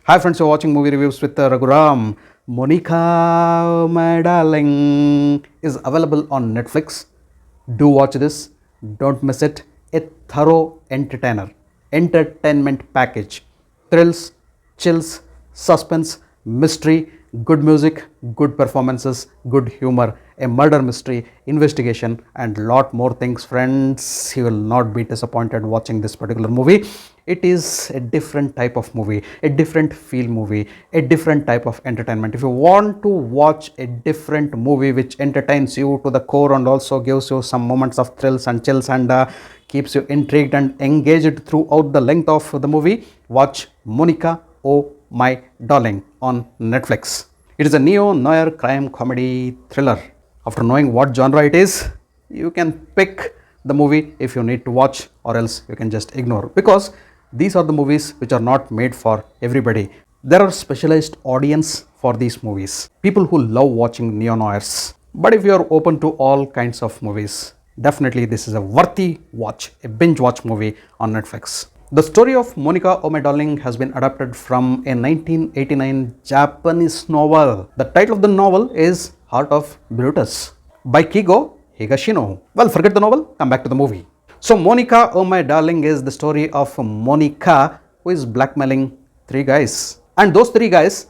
Hi friends, you're watching movie reviews with Raghuram. Monica, my darling, is available on Netflix. Do watch this. Don't miss it. A thorough entertainment package. Thrills, chills, suspense, mystery, good music, good performances, good humor, a murder mystery, investigation, and lot more things, friends. You will not be disappointed watching this particular movie. It is a different type of movie, a different feel movie, a different type of entertainment. If you want to watch a different movie which entertains you to the core and also gives you some moments of thrills and chills and keeps you intrigued and engaged throughout the length of the movie, watch Monica, Oh My Darling on Netflix. It is a neo-noir crime comedy thriller. After knowing what genre it is, you can pick the movie if you need to watch, or else you can just ignore, because these are the movies which are not made for everybody. There are specialized audience for these movies, people who love watching neo-noirs. But if you are open to all kinds of movies, definitely this is a worthy watch, a binge watch movie on Netflix. The story of Monica, Oh My Darling has been adapted from a 1989 Japanese novel. The title of the novel is Heart of Brutus by Kigo Higashino. Well, forget the novel, come back to the movie. So Monica, Oh My Darling is the story of Monica, who is blackmailing three guys. And those three guys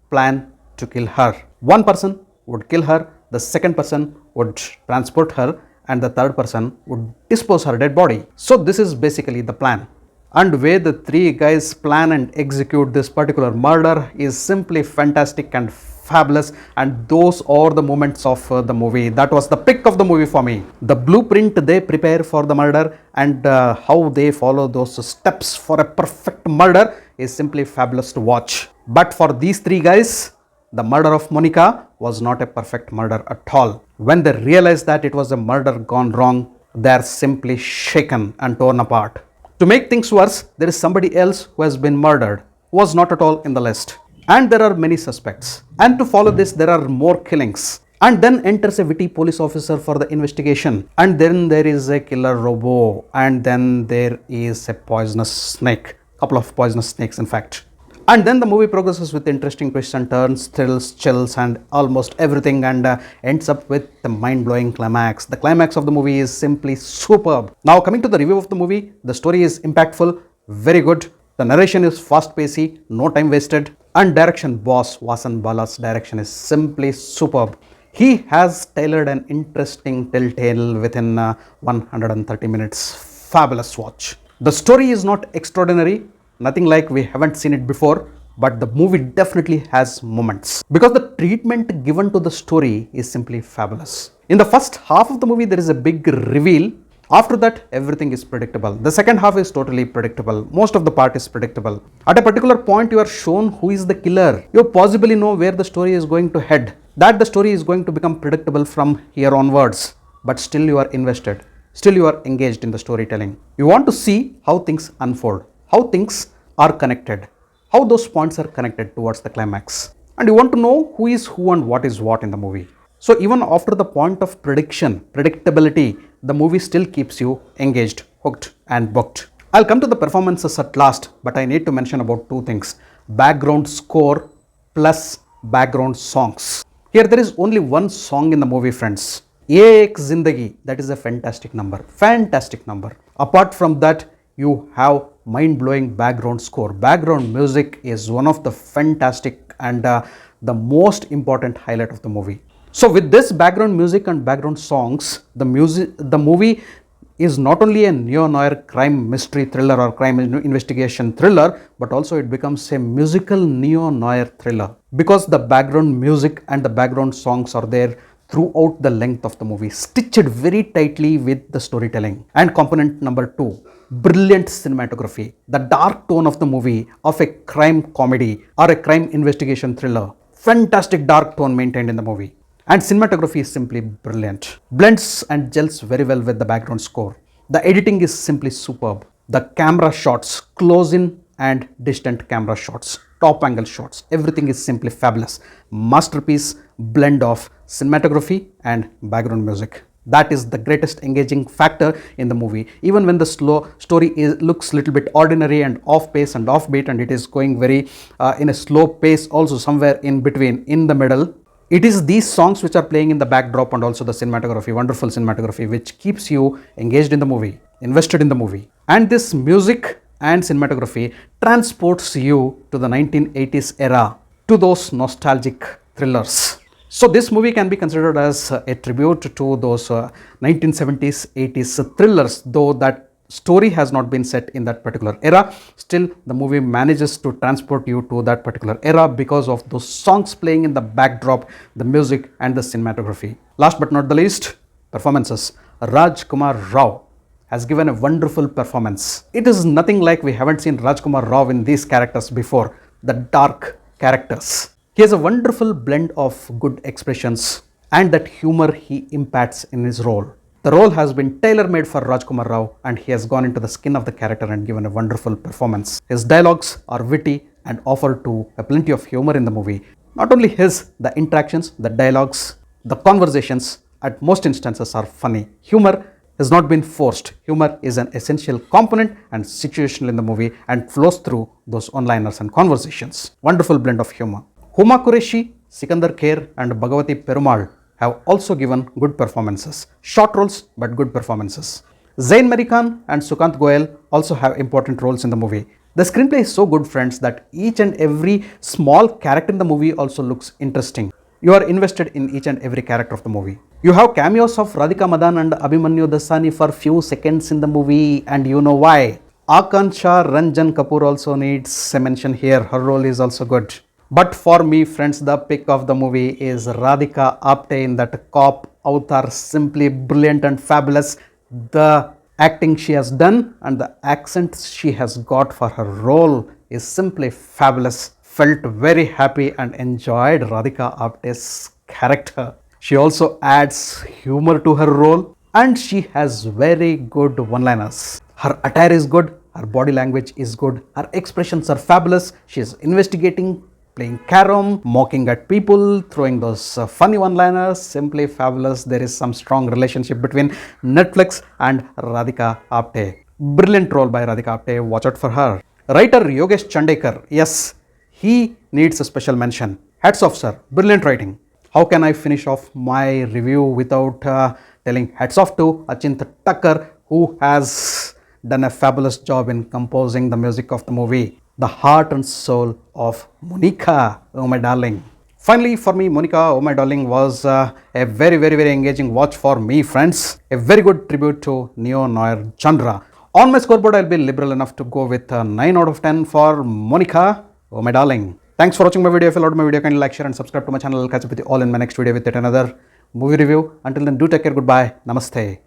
plan to kill her. One person would kill her, the second person would transport her, and the third person would dispose her dead body. So this is basically the plan. And where the three guys plan and execute this particular murder is simply fantastic and fabulous, and those are the moments of the movie. That was the pick of the movie for me. The blueprint they prepare for the murder and how they follow those steps for a perfect murder is simply fabulous to watch. But for these three guys, the murder of Monica was not a perfect murder at all. When they realize that it was a murder gone wrong, they are simply shaken and torn apart. To make things worse, there is somebody else who has been murdered, who was not at all in the list. And there are many suspects. And to follow this, there are more killings. And then enters a witty police officer for the investigation. And then there is a killer robo. And then there is a poisonous snake. Couple of poisonous snakes, in fact. And then the movie progresses with interesting twists and turns, thrills, chills, and almost everything, and ends up with the mind-blowing climax. The climax of the movie is simply superb. Now, coming to the review of the movie, the story is impactful, very good. The narration is fast-paced, no time wasted, and direction, boss Vasan Bala's direction is simply superb. He has tailored an interesting telltale within 130 minutes. Fabulous watch. The story is not extraordinary, nothing like we haven't seen it before, but the movie definitely has moments, because the treatment given to the story is simply fabulous. In the first half of the movie, there is a big reveal. After that, everything is predictable. The second half is totally predictable. Most of the part is predictable. At a particular point, you are shown who is the killer. You possibly know where the story is going to head, that the story is going to become predictable from here onwards, but still you are invested. Still you are engaged in the storytelling. You want to see how things unfold, how things are connected, how those points are connected towards the climax. And you want to know who is who and what is what in the movie. So even after the point of predictability, the movie still keeps you engaged, hooked and booked. I'll come to the performances at last, but I need to mention about two things. Background score plus background songs. Here there is only one song in the movie, friends. Ye Ek Zindagi, that is a fantastic number. Fantastic number. Apart from that, you have mind-blowing background score. Background music is one of the fantastic and the most important highlight of the movie. So with this background music and background songs, the movie is not only a neo-noir crime mystery thriller or crime investigation thriller, but also it becomes a musical neo-noir thriller, because the background music and the background songs are there throughout the length of the movie, stitched very tightly with the storytelling. And component number two, brilliant cinematography. The dark tone of the movie of a crime comedy or a crime investigation thriller. Fantastic dark tone maintained in the movie. And cinematography is simply brilliant. Blends and gels very well with the background score. The editing is simply superb. The camera shots, close in and distant camera shots, top angle shots, everything is simply fabulous. Masterpiece blend of cinematography and background music. That is the greatest engaging factor in the movie. Even when the story looks little bit ordinary and off pace and offbeat, and it is going very in a slow pace also somewhere in between, in the middle, it is these songs which are playing in the backdrop and also the cinematography, wonderful cinematography, which keeps you engaged in the movie, invested in the movie. And this music and cinematography transports you to the 1980s era, to those nostalgic thrillers. So this movie can be considered as a tribute to those 1970s, 80s thrillers, though that story has not been set in that particular era. Still, the movie manages to transport you to that particular era because of those songs playing in the backdrop, the music and the cinematography. Last but not the least, performances. Rajkummar Rao has given a wonderful performance. It is nothing like we haven't seen Rajkummar Rao in these characters before, the dark characters. He has a wonderful blend of good expressions and that humor he imparts in his role. The role has been tailor-made for Rajkummar Rao, and he has gone into the skin of the character and given a wonderful performance. His dialogues are witty and offer to a plenty of humor in the movie. Not only his, the interactions, the dialogues, the conversations at most instances are funny. Humor has not been forced. Humor is an essential component and situational in the movie and flows through those one-liners and conversations. Wonderful blend of humor. Huma Qureshi, Sikandar Kher and Bhagavati Perumal have also given good performances. Short roles but good performances. Zain Meri Khan and Sukant Goyal also have important roles in the movie. The screenplay is so good, friends, that each and every small character in the movie also looks interesting. You are invested in each and every character of the movie. You have cameos of Radhika Madan and Abhimanyu Dasani for few seconds in the movie, and you know why. Akansha Ranjan Kapoor also needs a mention here. Her role is also good. But for me, friends, the pick of the movie is Radhika Apte in that cop avatar. Simply brilliant and fabulous. The acting she has done and the accent she has got for her role is simply fabulous. Felt very happy and enjoyed Radhika Apte's character. She also adds humor to her role and she has very good one-liners. Her attire is good, her body language is good, her expressions are fabulous. She is investigating, playing carom, mocking at people, throwing those funny one-liners, simply fabulous. There is some strong relationship between Netflix and Radhika Apte. Brilliant role by Radhika Apte, watch out for her. Writer Yogesh Chandekar, yes, he needs a special mention. Hats off, sir, brilliant writing. How can I finish off my review without telling hats off to Achint Tucker, who has done a fabulous job in composing the music of the movie. The heart and soul of Monica, oh my darling. Finally, for me, Monica, oh my darling, was a very engaging watch for me, friends. A very good tribute to neo-noir genre. On my scoreboard, I'll be liberal enough to go with 9 out of 10 for Monica, oh my darling. Thanks for watching my video. If you loved my video, kindly like, share and subscribe to my channel. I'll catch up with you all in my next video with yet another movie review. Until then, do take care. Goodbye. Namaste.